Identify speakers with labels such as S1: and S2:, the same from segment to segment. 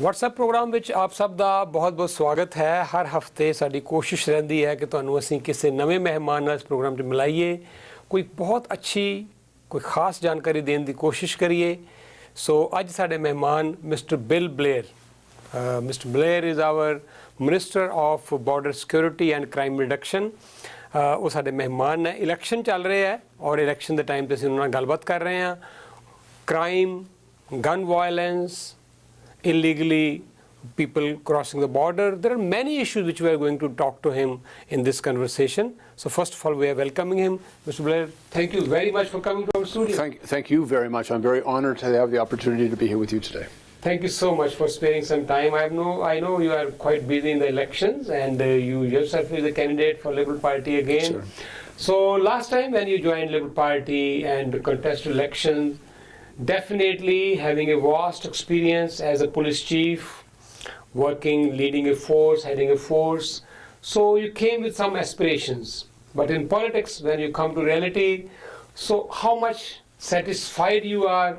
S1: WhatsApp programme ਵਿੱਚ ਆਪ ਸਭ ਦਾ ਬਹੁਤ-ਬਹੁਤ ਸਵਾਗਤ ਹੈ। ਹਰ ਹਫਤੇ ਸਾਡੀ ਕੋਸ਼ਿਸ਼ ਰਹਿੰਦੀ ਹੈ ਕਿ ਤੁਹਾਨੂੰ ਅਸੀਂ ਕਿਸੇ ਨਵੇਂ ਮਹਿਮਾਨ ਨਾਲ ਇਸ ਪ੍ਰੋਗਰਾਮ 'ਚ ਮਿਲਾਈਏ, ਕੋਈ ਬਹੁਤ ਅੱਛੀ ਕੋਈ ਖਾਸ ਜਾਣਕਾਰੀ ਦੇਣ ਦੀ ਕੋਸ਼ਿਸ਼ ਕਰੀਏ। ਸੋ ਅੱਜ ਸਾਡੇ ਮਹਿਮਾਨ mister bill Blair. Mr. Blair is our Minister of Border Security and Crime Reduction. ਉਹ ਸਾਡੇ ਮਹਿਮਾਨ ਨੇ। ਇਲੈਕਸ਼ਨ ਚੱਲ ਰਿਹਾ ਹੈ ਔਰ ਇਲੈਕਸ਼ਨ ਦੇ ਟਾਈਮ 'ਤੇ ਅਸੀਂ ਉਹਨਾਂ ਨਾਲ ਗੱਲਬਾਤ ਕਰ ਰਹੇ ਹਾਂ। Crime, gun violence, illegally people crossing the border. There are many issues which we are going to talk to him in this conversation. So first of all, we are welcoming him. Mr. Blair, thank you very much for coming to our studio.
S2: Thank you very much. I'm very honored to have the opportunity to be here with you today.
S1: Thank you so much for sparing some time. I know you are quite busy in the elections, and you yourself is a candidate for Liberal Party again.
S2: Sure.
S1: So last time when you joined Liberal Party and contested elections, definitely having a vast experience as a police chief, working, leading a force, heading a force. So you came with some aspirations. But in politics, when you come to reality, so how much satisfied you are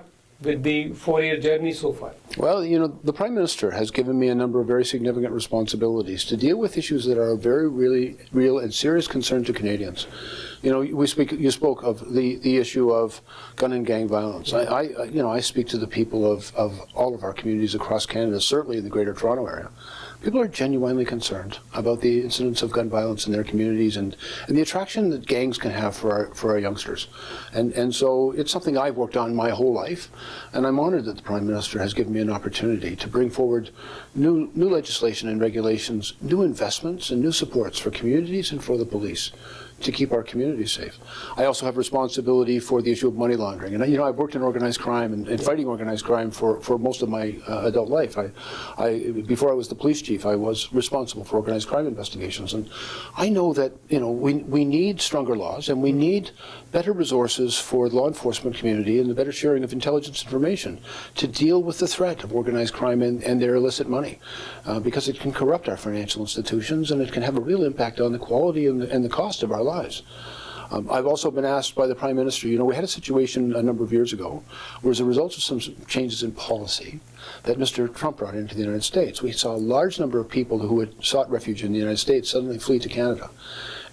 S1: with the 4-year journey so far?
S2: Well, you know, the Prime Minister has given me a number of very significant responsibilities to deal with issues that are very, really real and serious concern to Canadians. You know, you spoke of the issue of gun and gang violence. I speak to the people of all of our communities across Canada, certainly in the Greater Toronto area. People are genuinely concerned about the incidence of gun violence in their communities and the attraction that gangs can have for our youngsters. And so it's something I've worked on my whole life, and I'm honored that the Prime Minister has given me an opportunity to bring forward new legislation and regulations, new investments and new supports for communities and for the police to keep our communities safe. I also have responsibility for the issue of money laundering. And, you know, I've worked in organized crime and fighting organized crime for most of my adult life. Before I was the police chief, I was responsible for organized crime investigations. And I know that, you know, we need stronger laws and we need better resources for the law enforcement community and the better sharing of intelligence information to deal with the threat of organized crime and their illicit money. Because it can corrupt our financial institutions and it can have a real impact on the quality and the cost of our lives. I've also been asked by the Prime Minister, you know, we had a situation a number of years ago where as a result of some changes in policy that Mr. Trump brought into the United States, we saw a large number of people who had sought refuge in the United States suddenly flee to Canada.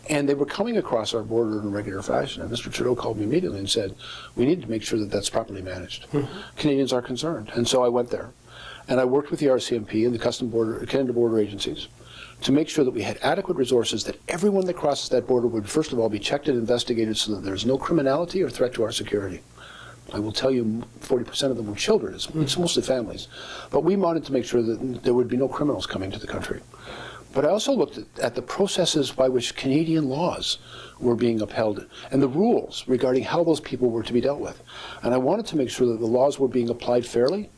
S2: And they were coming across our border in a regular fashion. And Mr. Trudeau called me immediately and said, we need to make sure that that's properly managed. Canadians are concerned. And so I went there. And I worked with the RCMP and the Canada Border agencies to make sure that we had adequate resources, that everyone that crosses that border would first of all be checked and investigated so that there's no criminality or threat to our security. I will tell you 40% of them were children, it's mostly families. But we wanted to make sure that there would be no criminals coming to the country. But I also looked at the processes by which Canadian laws were being upheld and the rules regarding how those people were to be dealt with. And I wanted to make sure that the laws were being applied fairly,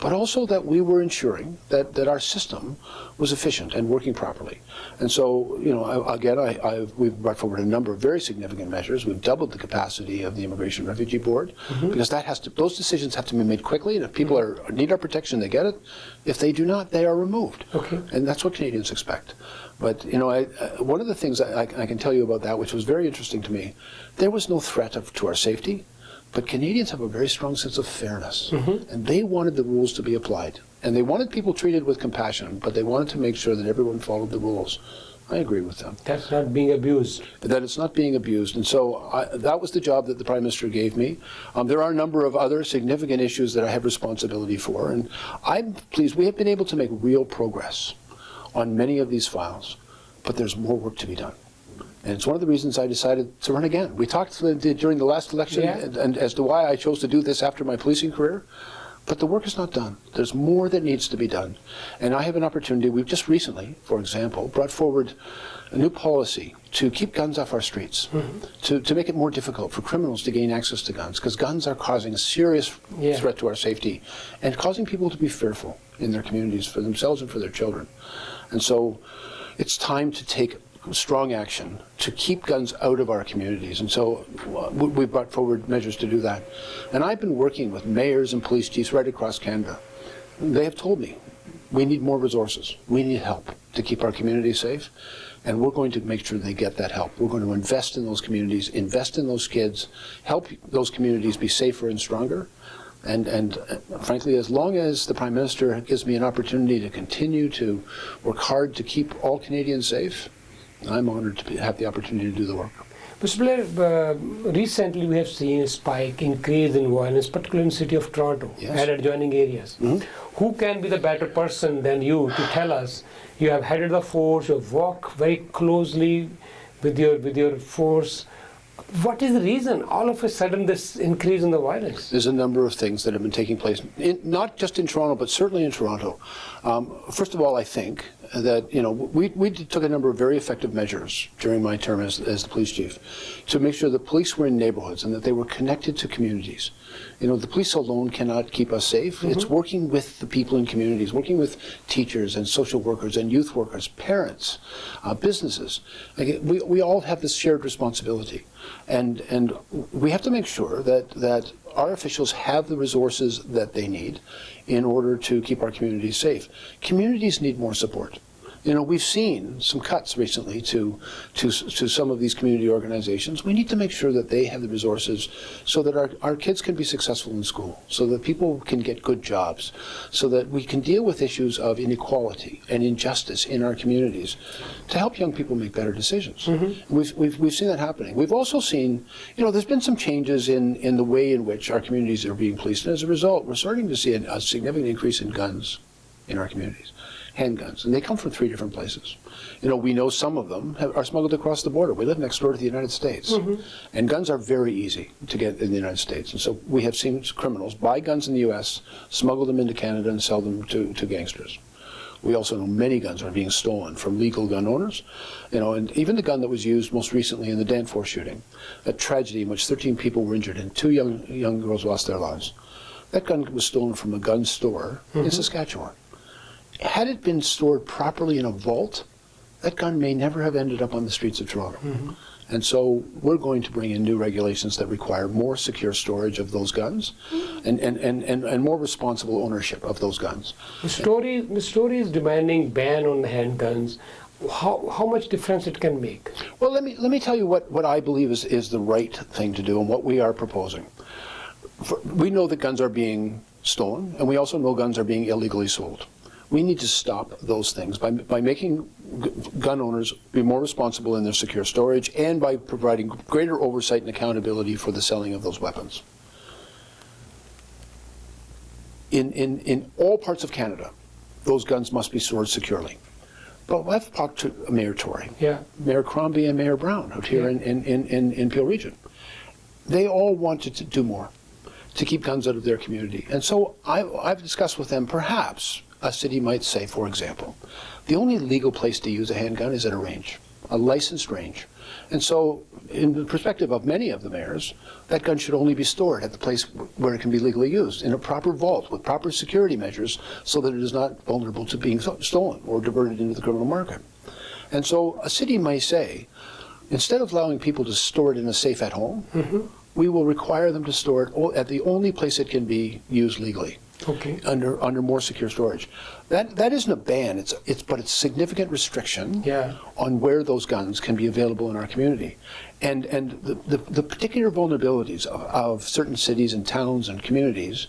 S2: but also that we were ensuring that our system was efficient and working properly. And so, you know, we've brought forward a number of very significant measures. We've doubled the capacity of the Immigration Refugee Board because those decisions have to be made quickly, and if people need our protection, they get it. If they do not, they are removed.
S1: Okay.
S2: And that's what Canadians expect. But, you know, one of the things I can tell you about that, which was very interesting to me, there was no threat to our safety. But Canadians have a very strong sense of fairness, and they wanted the rules to be applied. And they wanted people treated with compassion, but they wanted to make sure that everyone followed the rules. I agree with them.
S1: That's not being abused.
S2: That it's not being abused. And so that was the job that the Prime Minister gave me. There are a number of other significant issues that I have responsibility for. And I'm pleased we have been able to make real progress on many of these files, but there's more work to be done. And it's one of the reasons I decided to run again. We talked during the last election and as to why I chose to do this after my policing career, but the work is not done. There's more that needs to be done. And I have an opportunity. We've just recently, for example, brought forward a new policy to keep guns off our streets, to make it more difficult for criminals to gain access to guns, because guns are causing a serious threat to our safety and causing people to be fearful in their communities for themselves and for their children. And so it's time to take strong action to keep guns out of our communities. And so we brought forward measures to do that. And I've been working with mayors and police chiefs right across Canada. They have told me we need more resources. We need help to keep our communities safe. And we're going to make sure they get that help. We're going to invest in those communities, invest in those kids, help those communities be safer and stronger. Frankly, as long as the Prime Minister gives me an opportunity to continue to work hard to keep all Canadians safe, I'm honored to have the opportunity to do the work.
S1: Mr. Blair, recently we have seen a spike, increase in violence, particularly in the city of Toronto and adjoining areas. Who can be the better person than you to tell us? You have headed the force, you have worked very closely with your force. What is the reason all of a sudden this increase in the violence?
S2: There's a number of things that have been taking place, not just in Toronto, but certainly in Toronto. First of all, I think that we took a number of very effective measures during my term as the police chief to make sure the police were in neighborhoods and that they were connected to communities. The police alone cannot keep us safe. It's working with the people in communities, working with teachers and social workers and youth workers, parents, businesses. We all have this shared responsibility. And we have to make sure that our officials have the resources that they need in order to keep our communities safe. Communities need more support. We've seen some cuts recently to some of these community organizations. We need to make sure that they have the resources so that our kids can be successful in school, so that people can get good jobs, so that we can deal with issues of inequality and injustice in our communities to help young people make better decisions. We've seen that happening. We've also seen, there's been some changes in the way in which our communities are being policed, and as a result, we're starting to see a significant increase in guns in our communities. Handguns, and they come from 3 different places. We know some of them are smuggled across the border. We live next door to the United States, and guns are very easy to get in the United States. And so we have seen criminals buy guns in the U.S., smuggle them into Canada, and sell them to gangsters. We also know many guns are being stolen from legal gun owners, and even the gun that was used most recently in the Danforth shooting, a tragedy in which 13 people were injured and 2 young girls lost their lives. That gun was stolen from a gun store in Saskatchewan. Had it been stored properly in a vault, that gun may never have ended up on the streets of Toronto. And so we're going to bring in new regulations that require more secure storage of those guns and more responsible ownership of those guns.
S1: The story is demanding ban on the handguns. How much difference it can make?
S2: Well, let me tell you what I believe is the right thing to do and what we are proposing. We know that guns are being stolen, and we also know guns are being illegally sold. We need to stop those things by making gun owners be more responsible in their secure storage and by providing greater oversight and accountability for the selling of those weapons. In all parts of Canada, those guns must be stored securely. But I've talked to Mayor Tory, Mayor Crombie, and Mayor Brown out here in Peel Region. They all wanted to do more to keep guns out of their community. And so I've discussed with them, perhaps a city might say, for example, the only legal place to use a handgun is at a range, a licensed range. And so, in the perspective of many of the mayors, that gun should only be stored at the place where it can be legally used, in a proper vault with proper security measures so that it is not vulnerable to being stolen or diverted into the criminal market. And so a city may say, instead of allowing people to store it in a safe at home, we will require them to store it at the only place it can be used legally. Under more secure storage. That isn't a ban, but it's significant restriction on where those guns can be available in our community. And the particular vulnerabilities of certain cities and towns and communities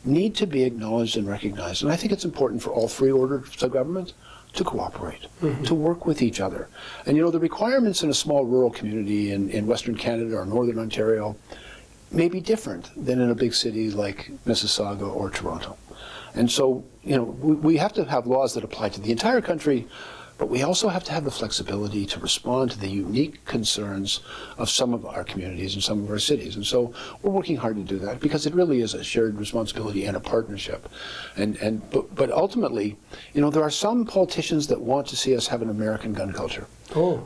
S2: need to be acknowledged and recognized. And I think it's important for all 3 orders of government to cooperate, to work with each other. And the requirements in a small rural community in Western Canada or Northern Ontario may be different than in a big city like Mississauga or Toronto. And so, we have to have laws that apply to the entire country, but we also have to have the flexibility to respond to the unique concerns of some of our communities and some of our cities. And so we're working hard to do that because it really is a shared responsibility and a partnership. But ultimately, there are some politicians that want to see us have an American gun culture.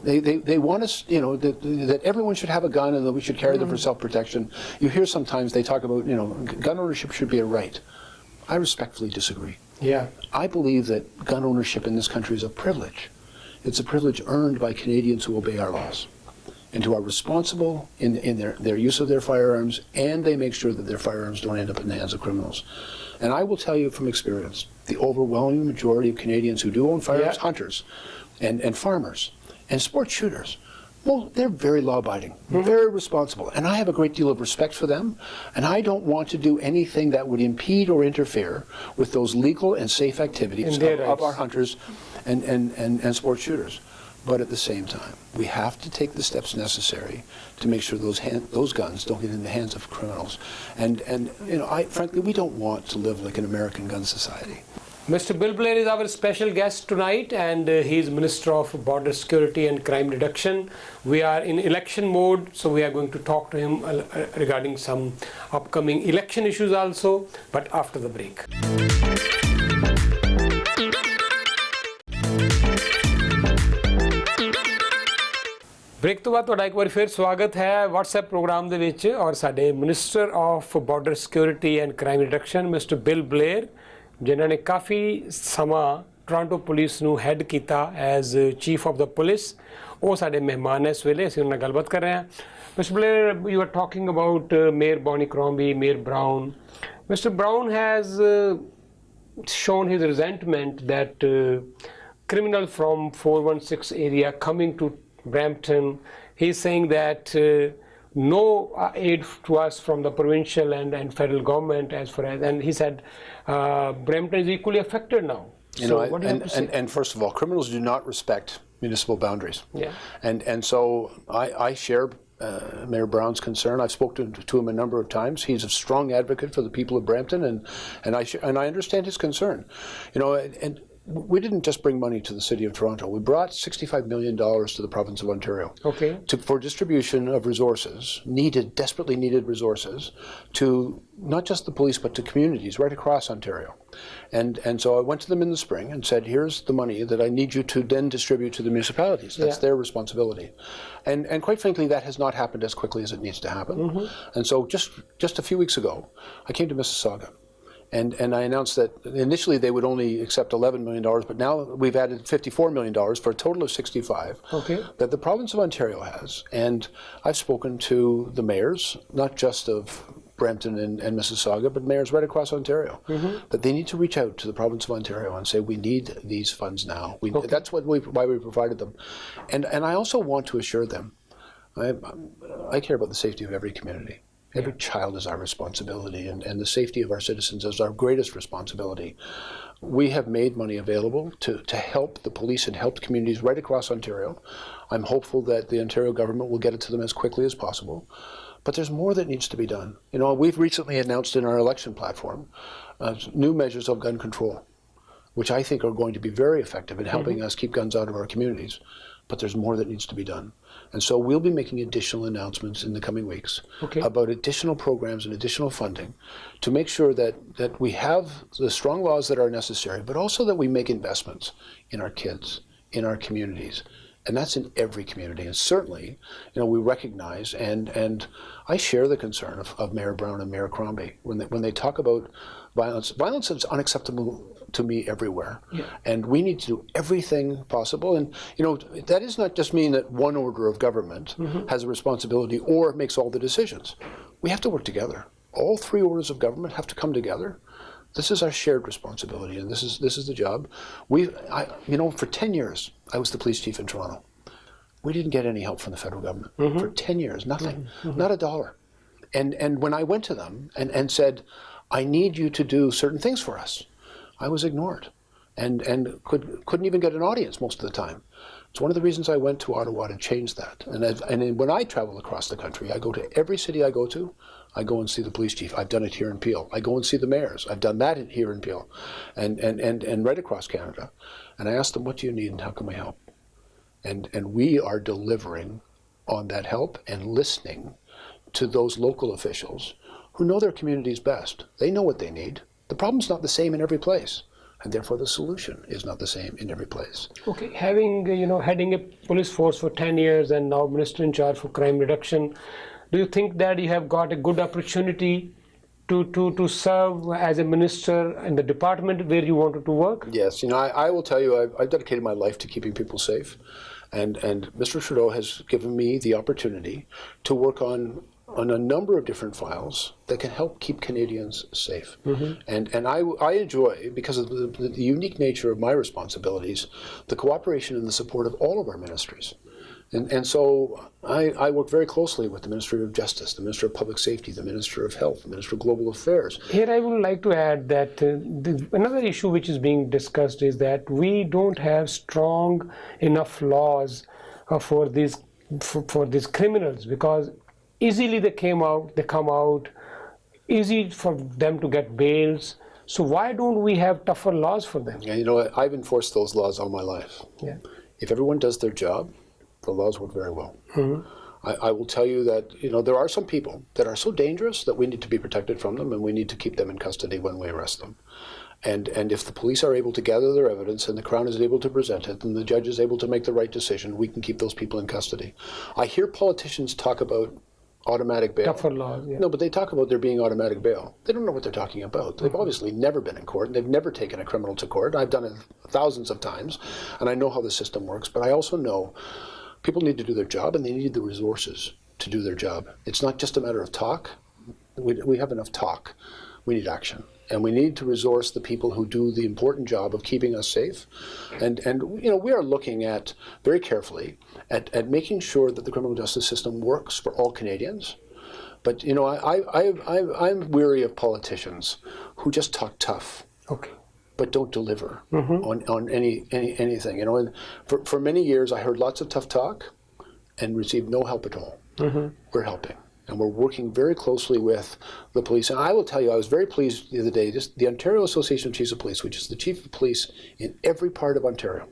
S2: They want us, that everyone should have a gun and that we should carry them for self-protection. You hear sometimes they talk about, gun ownership should be a right. I respectfully disagree. I believe that gun ownership in this country is a privilege. It's a privilege earned by Canadians who obey our laws and who are responsible in their use of their firearms, and they make sure that their firearms don't end up in the hands of criminals. And I will tell you from experience, the overwhelming majority of Canadians who do own firearms, hunters and farmers and sport shooters, Well, they're very law-abiding, very responsible, and I have a great deal of respect for them, and I don't want to do anything that would impede or interfere with those legal and safe activities of our hunters and sport shooters. But at the same time, we have to take the steps necessary to make sure those guns don't get in the hands of criminals. And frankly, we don't want to live like an American gun society.
S1: Mr. Bill Blair is our special guest tonight, and he is Minister of Border Security and Crime Reduction. We are in election mode, so we are going to talk to him regarding some upcoming election issues also, but after the break. Break ਤੋਂ ਬਾਅਦ ਤੁਹਾਡਾ ਇੱਕ ਵਾਰ ਫਿਰ ਸਵਾਗਤ ਹੈ WhatsApp programme ਦੇ ਵਿੱਚ ਔਰ ਸਾਡੇ minister of border security and crime reduction mister bill Blair ਜਿਨ੍ਹਾਂ ਨੇ ਕਾਫੀ ਸਮਾਂ ਟੋਰਾਂਟੋ ਪੁਲਿਸ ਨੂੰ ਹੈਡ ਕੀਤਾ as chief of the police ਉਹ ਸਾਡੇ ਮਹਿਮਾਨ ਹੈ ਇਸ ਵੇਲੇ ਅਸੀਂ ਉਹਨਾਂ ਨਾਲ ਗੱਲਬਾਤ ਕਰ ਰਹੇ ਹਾਂ mister Blair you are talking about mayor Bonnie Crombie mayor Brown mister Brown has shown his resentment that criminal from 416 area coming to Brampton, he's saying that no aid to us from the provincial and federal government as far as, and he said Brampton is equally affected now.
S2: What do you have to say? And first of all, criminals do not respect municipal boundaries.
S1: Yeah.
S2: And so I share Mayor Brown's concern. I've spoken to him a number of times. He's a strong advocate for the people of Brampton, and I understand his concern. And we didn't just bring money to the City of Toronto. We brought $65 million to the province of Ontario for distribution of resources, desperately needed resources, to not just the police but to communities right across Ontario. And so I went to them in the spring and said, here's the money that I need you to then distribute to the municipalities. That's their responsibility. And quite frankly, that has not happened as quickly as it needs to happen. And so just a few weeks ago, I came to Mississauga. And I announced that initially they would only accept $11 million, but now we've added $54 million for a total of 65 that the province of Ontario has. And I've spoken to the mayors, not just of Brampton and Mississauga, but mayors right across Ontario, that they need to reach out to the province of Ontario and say, we need these funds now. That's why we provided them. And I also want to assure them, I care about the safety of every community. Every child is our responsibility, and the safety of our citizens is our greatest responsibility. We have made money available to help the police and help communities right across Ontario. I'm hopeful that the Ontario government will get it to them as quickly as possible. But there's more that needs to be done. We've recently announced in our election platform new measures of gun control, which I think are going to be very effective in helping us keep guns out of our communities. But there's more that needs to be done. And so we'll be making additional announcements in the coming weeks about additional programs and additional funding to make sure that we have the strong laws that are necessary, but also that we make investments in our kids, in our communities. And that's in every community. And certainly, we recognize, and I share the concern of Mayor Brown and Mayor Crombie when they talk about violence. Violence is unacceptable to me everywhere. And we need to do everything possible. And, that does not just mean that one order of government has a responsibility or makes all the decisions. We have to work together. All three orders of government have to come together. This is our shared responsibility, and this is the job. For 10 years, I was the police chief in Toronto. We didn't get any help from the federal government. For 10 years, nothing, not a dollar. And when I went to them and said, I need you to do certain things for us, I was ignored and couldn't even get an audience most of the time. It's one of the reasons I went to Ottawa to change that. And when I travel across the country, I go to every city I go to, I go and see the police chief. I've done it here in Peel. I go and see the mayors. I've done that here in Peel and right across Canada. And I ask them, what do you need and how can we help? And we are delivering on that help and listening to those local officials who know their communities best. They know what they need. The problem's not the same in every place. And therefore the solution is not the same in every place.
S1: Okay, having, heading a police force for 10 years and now Minister in charge for crime reduction, do you think that you have got a good opportunity to serve as a minister in the department where you wanted to work?
S2: Yes, I will tell you, I've dedicated my life to keeping people safe. And Mr. Trudeau has given me the opportunity to work on a number of different files that can help keep Canadians safe. And I enjoy, because of the unique nature of my responsibilities, the cooperation and the support of all of our ministries. And so I work very closely with the Ministry of Justice, the Minister of Public Safety, the Minister of Health, the Minister of Global Affairs.
S1: Here I would like to add that another issue which is being discussed is that we don't have strong enough laws for these criminals, because easily they come out, easy for them to get bails. So why don't we have tougher laws for them?
S2: And you know what? I've enforced those laws all my life.
S1: Yeah.
S2: If everyone does their job, the laws work very well. I will tell you that, you know, there are some people that are so dangerous that we need to be protected from them, and we need to keep them in custody when we arrest them. And if the police are able to gather their evidence and the Crown is able to present it and the judge is able to make the right decision, we can keep those people in custody. I hear politicians talk about automatic bail.
S1: Tougher laws, yeah.
S2: No, but they talk about there being automatic bail. They don't know what they're talking about. They've obviously never been in court, and they've never taken a criminal to court. I've done it thousands of times, and I know how the system works, but I also know people need to do their job, and they need the resources to do their job. It's not just a matter of talk. We have enough talk. We need action. And we need to resource the people who do the important job of keeping us safe. And you know, we are looking at, very carefully, at making sure that the criminal justice system works for all Canadians. But, you know, I'm weary of politicians who just talk tough.
S1: Okay.
S2: But don't deliver on anything. You know, and for many years I heard lots of tough talk and received no help at all. We're helping, and we're working very closely with the police. And I will tell you, I was very pleased the other day. The Ontario Association of Chiefs of Police, which is the chief of police in every part of Ontario,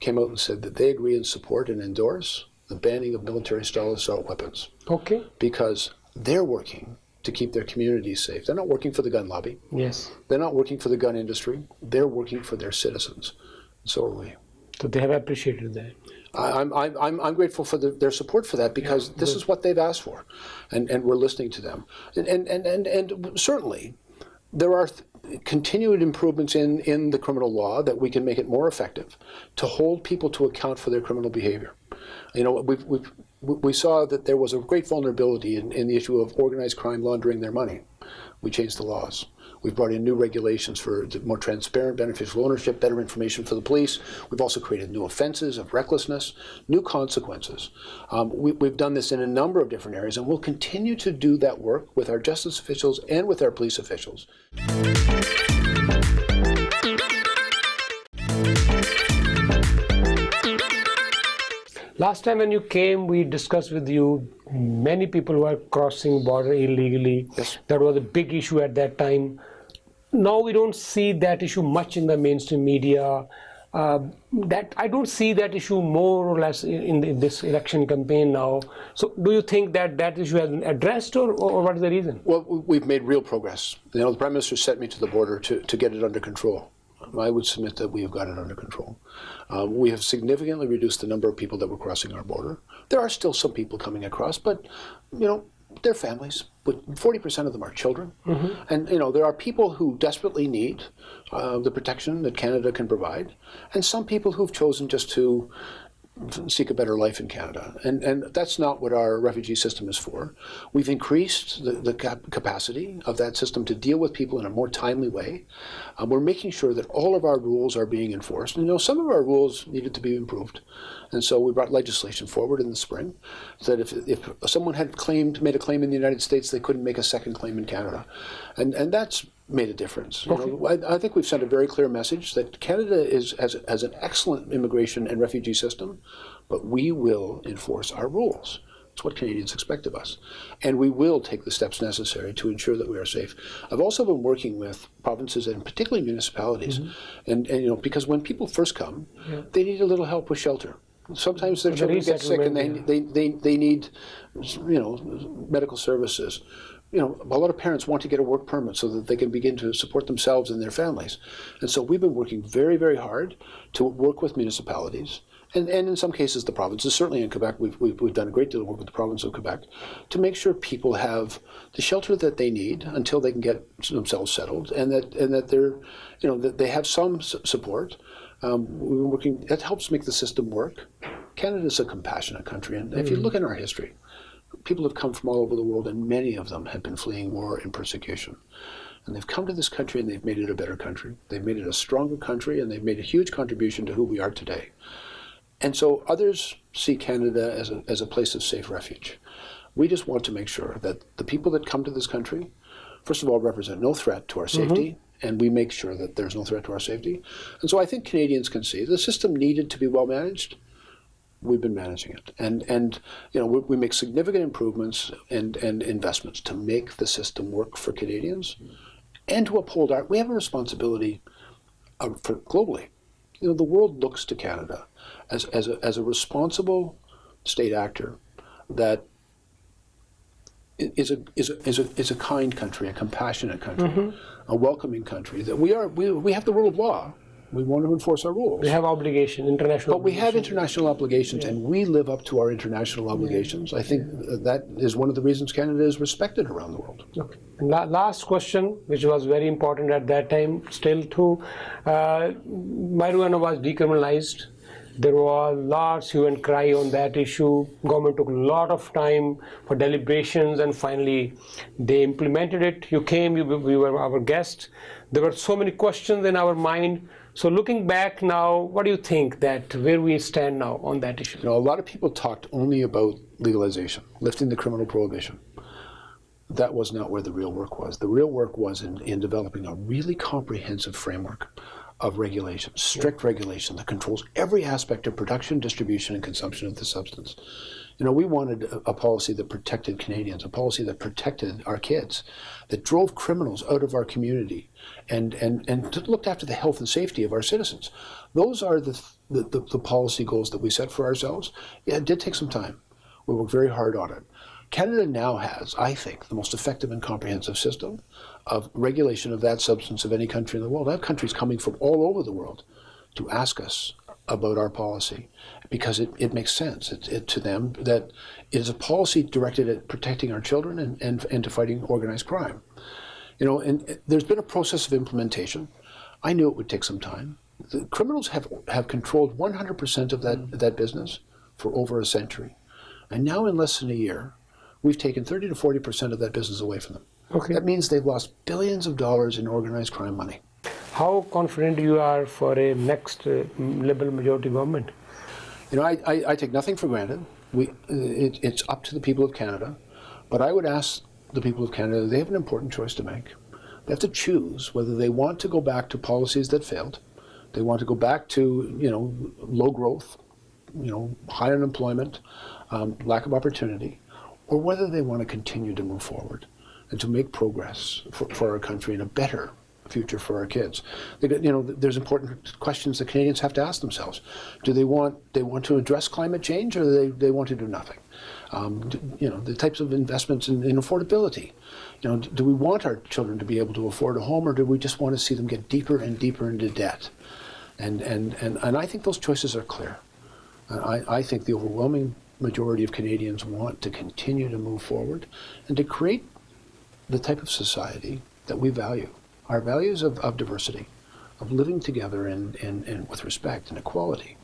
S2: came out and said that they agree and support and endorse the banning of military-style assault weapons. Okay. Because they're working to keep their communities safe. They're not working for the gun lobby.
S1: Yes.
S2: They're not working for the gun industry. They're working for their citizens. And so are we.
S1: So they have appreciated that.
S2: I'm grateful for their support for that, because this is what they've asked for, and we're listening to them. And certainly there are continued improvements in the criminal law that we can make it more effective to hold people to account for their criminal behavior. You know, we saw that there was a great vulnerability in the issue of organized crime laundering their money. We changed the laws. We've brought in new regulations for more transparent beneficial ownership, better information for the police. We've also created new offenses of recklessness, new consequences. We've done this in a number of different areas, and we'll continue to do that work with our justice officials and with our police officials.
S1: Last time when you came, we discussed with you many people who are crossing border illegally.
S2: Yes.
S1: That was a big issue at that time. Now we don't see that issue much in the mainstream media. That I don't see that issue more or less in this election campaign now. So do you think that that issue has been addressed, or what is the reason?
S2: Well, we've made real progress. You know, the Prime Minister sent me to the border to get it under control. I would submit that we have got it under control. We have significantly reduced the number of people that were crossing our border. There are still some people coming across, but, you know, they're families. But 40% of them are children. And, you know, there are people who desperately need the protection that Canada can provide, and some people who've chosen just to seek a better life in Canada. And that's not what our refugee system is for. We've increased the capacity of that system to deal with people in a more timely way. We're making sure that all of our rules are being enforced. And, you know, some of our rules needed to be improved. And so we brought legislation forward in the spring so that if someone had made a claim in the United States, they couldn't make a second claim in Canada. And that's made a difference. You know, I think we've sent a very clear message that Canada has an excellent immigration and refugee system, but we will enforce our rules. It's what Canadians expect of us. And we will take the steps necessary to ensure that we are safe. I've also been working with provinces and particularly municipalities, and you know, because when people first come, they need a little help with shelter. Sometimes their children get sick and they need, you know, medical services. You know, a lot of parents want to get a work permit so that they can begin to support themselves and their families. And so we've been working very, very hard to work with municipalities, and in some cases the provinces. Certainly in Quebec, we've done a great deal of work with the province of Quebec to make sure people have the shelter that they need until they can get themselves settled, and that they're, you know, that they have some support. We've been working. That helps make the system work. Canada is a compassionate country, and if you look in our history, people have come from all over the world, and many of them have been fleeing war and persecution. And they've come to this country and they've made it a better country. They've made it a stronger country, and they've made a huge contribution to who we are today. And so others see Canada as a place of safe refuge. We just want to make sure that the people that come to this country, first of all, represent no threat to our safety, and we make sure that there's no threat to our safety. And so I think Canadians can see the system needed to be well managed. We've been managing it, and you know, we make significant improvements and investments to make the system work for Canadians, and to uphold our. We have a responsibility for globally. You know, the world looks to Canada as a responsible state actor that is a kind country, a compassionate country, a welcoming country. That we have the rule of law. We want to enforce our rules.
S1: We have obligation, international.
S2: But we have international obligations, and we live up to our international obligations. I think that is one of the reasons Canada is respected around the world.
S1: Okay. Last question, which was very important at that time, still too. Marijuana was decriminalized. There was large hue and cry on that issue. Government took a lot of time for deliberations, and finally they implemented it. You came, we were our guest. There were so many questions in our mind. So looking back now, what do you think that where we stand now on that issue?
S2: You know, a lot of people talked only about legalization, lifting the criminal prohibition. That was not where the real work was. The real work was in developing a really comprehensive framework of regulation, strict regulation that controls every aspect of production, distribution, and consumption of the substance. You know, we wanted a policy that protected Canadians, a policy that protected our kids, that drove criminals out of our community, and looked after the health and safety of our citizens. Those are the policy goals that we set for ourselves. Yeah, it did take some time. We worked very hard on it. Canada now has, I think, the most effective and comprehensive system of regulation of that substance of any country in the world. I have countries coming from all over the world to ask us about our policy because it makes sense to them that it is a policy directed at protecting our children and to fighting organized crime. You know, and there's been a process of implementation. I knew it would take some time. The criminals have controlled 100% of that business for over a century. And now in less than a year, we've taken 30 to 40% of that business away from them.
S1: Okay.
S2: That means they've lost billions of dollars in organized crime money.
S1: How confident you are for a next Liberal majority government?
S2: You know, I take nothing for granted. It's up to the people of Canada, but I would ask the people of Canada, they have an important choice to make. They have to choose whether they want to go back to policies that failed, they want to go back to, you know, low growth, you know, high unemployment, lack of opportunity, or whether they want to continue to move forward and to make progress for our country and a better future for our kids. You know, there's important questions that Canadians have to ask themselves. Do they want to address climate change, or do they want to do nothing? You know, the types of investments in affordability. You know, do we want our children to be able to afford a home, or do we just want to see them get deeper and deeper into debt? And I think those choices are clear. I think the overwhelming majority of Canadians want to continue to move forward and to create the type of society that we value. Our values of diversity, of living together and with respect and equality.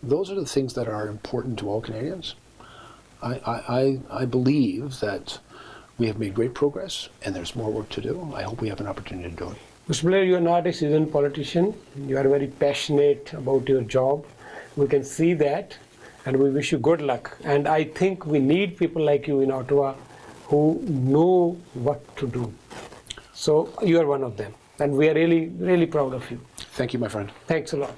S2: Those are the things that are important to all Canadians. I believe that we have made great progress and there's more work to do. I hope we have an opportunity to do it.
S1: Mr. Blair, you are not a seasoned politician. You are very passionate about your job. We can see that, and we wish you good luck. And I think we need people like you in Ottawa who know what to do. So you are one of them, and we are really, really proud of you.
S2: Thank you, my friend.
S1: Thanks a lot.